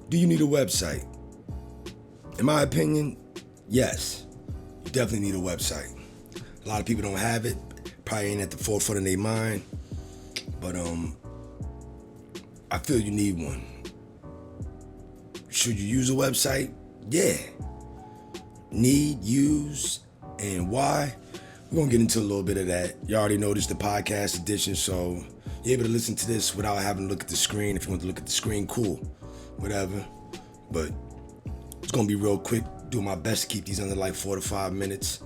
Do you need a website? In my opinion, yes. You definitely need a website. A lot of people don't have it. Probably ain't at the forefront of their mind. But I feel you need one. Should you use a website? Yeah. Need, use, and why? We're gonna get into a little bit of that. You already know this is the podcast edition, so you're able to listen to this without having to look at the screen. If you want to look at the screen, cool. Whatever. But it's gonna be real quick. Do my best to keep these under like 4 to 5 minutes.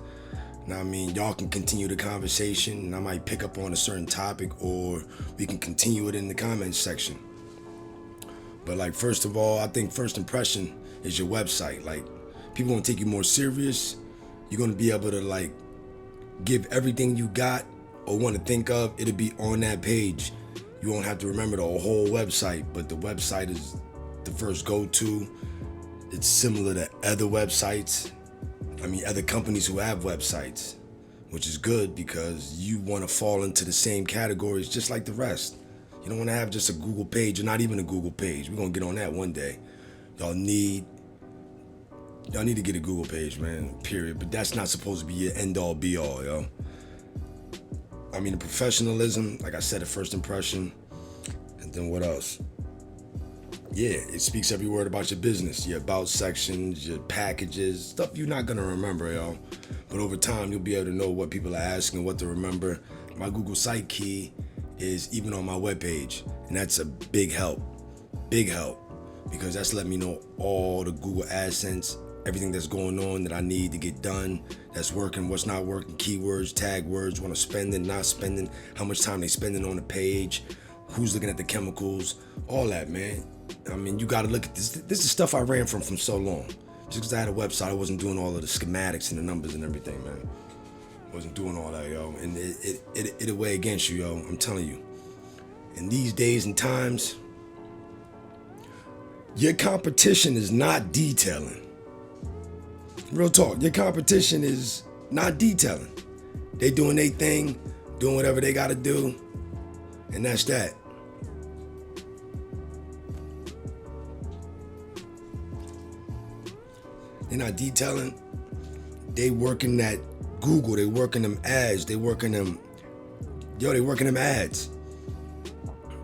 Now, I mean, y'all can continue the conversation, and I might pick up on a certain topic, or we can continue it in the comments section. But like, first of all, I think first impression is your website. Like, people gonna take you more serious. You're gonna be able to like give everything you got or want to think of. It'll be on that page. You won't have to remember the whole website, but the website is the first go-to. It's similar to other websites. I mean, other companies who have websites, which is good because you want to fall into the same categories just like the rest. You don't want to have just a Google page or not even a Google page. We're going to get on that one day. Y'all need to get a Google page, man, period. But that's not supposed to be your end-all, be-all, yo. I mean, the professionalism, like I said, the first impression. And then what else? Yeah, it speaks every word about your business, your about sections, your packages, stuff you're not gonna remember, yo. But over time, you'll be able to know what people are asking, what to remember. My Google Site key is even on my webpage, and that's a big help, because that's letting me know all the Google AdSense, everything that's going on that I need to get done, that's working, what's not working, keywords, tag words, want to spend it, not spending, how much time they spending on the page, who's looking at the chemicals, all that, man. I mean, you gotta look at this. This is stuff I ran from so long. Just because I had a website, I wasn't doing all of the schematics and the numbers and everything, man. Wasn't doing all that, yo. And it'll weigh against you, yo. I'm telling you. In these days and times, your competition is not detailing. Real talk. Your competition is not detailing. They doing their thing, doing whatever they gotta do, and that's that. They're not detailing. They working that Google. They working them ads. They working them ads.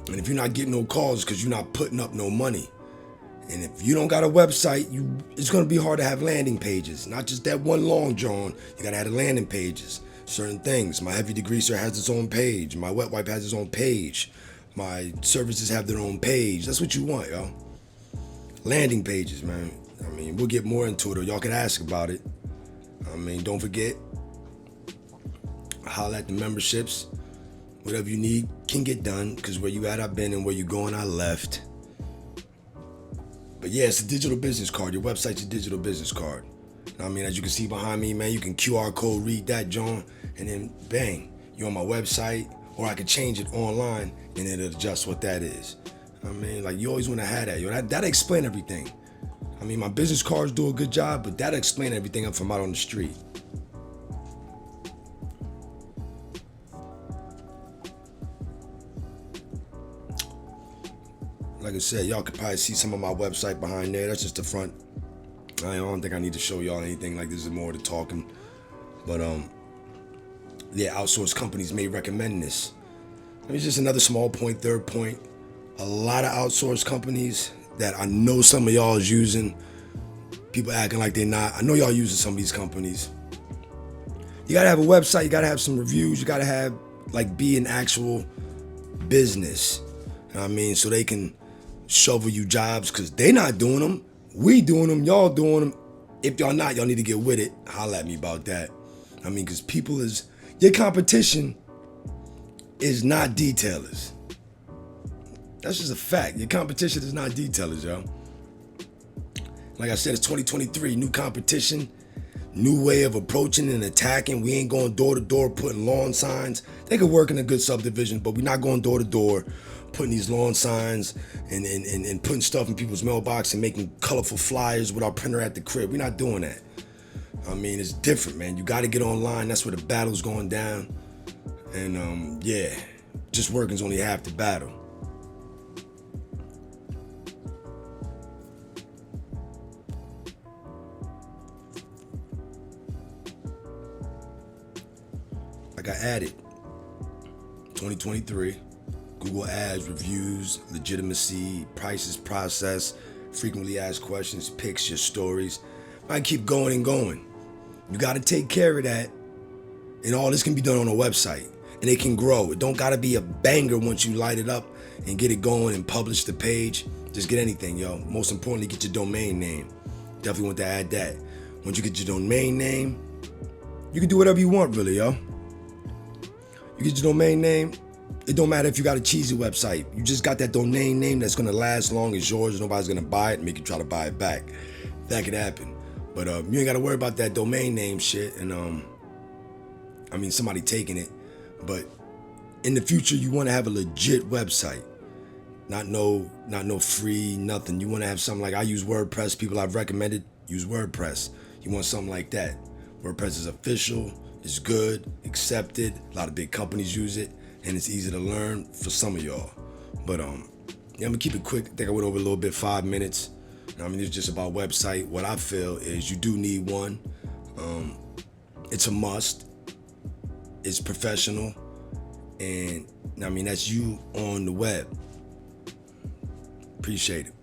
And if you're not getting no calls because you're not putting up no money. And if you don't got a website, it's gonna be hard to have landing pages. Not just that one long John. You gotta have the landing pages. Certain things. My heavy degreaser has its own page. My wet wipe has its own page. My services have their own page. That's what you want, yo. Landing pages, man. I mean, we'll get more into it, or y'all can ask about it. I mean, don't forget, holla at the memberships. Whatever you need can get done, because where you at, I've been, and where you going, I left. But yeah, it's a digital business card. Your website's a digital business card. I mean, as you can see behind me, man, you can QR code read that, John, and then bang, you're on my website, or I can change it online, and it'll adjust what that is. I mean, like, you always want to have that, yo. That'll explain everything. I mean, my business cards do a good job, but that'll explain everything if I'm out on the street. Like I said, y'all could probably see some of my website behind there. That's just the front. I don't think I need to show y'all anything. Like, this is more to talking. But, yeah, outsourced companies may recommend this. It's just another small point, third point. A lot of outsourced companies that I know some of y'all is using, people acting like they're not. I know y'all using some of these companies. You gotta have a website, you gotta have some reviews, you gotta have, like, be an actual business. You know what I mean? So they can shovel you jobs, because they not doing them. We doing them, y'all doing them. If y'all not, y'all need to get with it. Holla at me about that. I mean, because your competition is not detailers. That's just a fact. Your competition is not detailers, yo. Like I said, it's 2023, new competition, new way of approaching and attacking. We ain't going door to door putting lawn signs. They could work in a good subdivision, but we're not going door to door putting these lawn signs and putting stuff in people's mailbox and making colorful flyers with our printer at the crib. We're not doing that. I mean, it's different, man. You got to get online. That's where the battle's going down. And yeah, just working's only half the battle. I added 2023, Google Ads, reviews, legitimacy, prices, process, frequently asked questions, picks, your stories. I keep going and going. You got to take care of that. And all this can be done on a website. And it can grow. It don't got to be a banger once you light it up and get it going and publish the page. Just get anything, yo. Most importantly, get your domain name. Definitely want to add that. Once you get your domain name, you can do whatever you want, really, yo. You get your domain name. It don't matter if you got a cheesy website. You just got that domain name that's gonna last long as yours. Nobody's gonna buy it and make you try to buy it back. That could happen. But you ain't gotta worry about that domain name shit. And somebody taking it. But in the future, you want to have a legit website. Not no free, nothing. You want to have something like, I use WordPress. People I've recommended use WordPress. You want something like that. WordPress is official, it's good, accepted. A lot of big companies use it, and it's easy to learn for some of y'all. But I'm gonna keep it quick. I think I went over a little bit, 5 minutes. It's just about website. What I feel is you do need one. It's a must. It's professional, and that's you on the web. Appreciate it.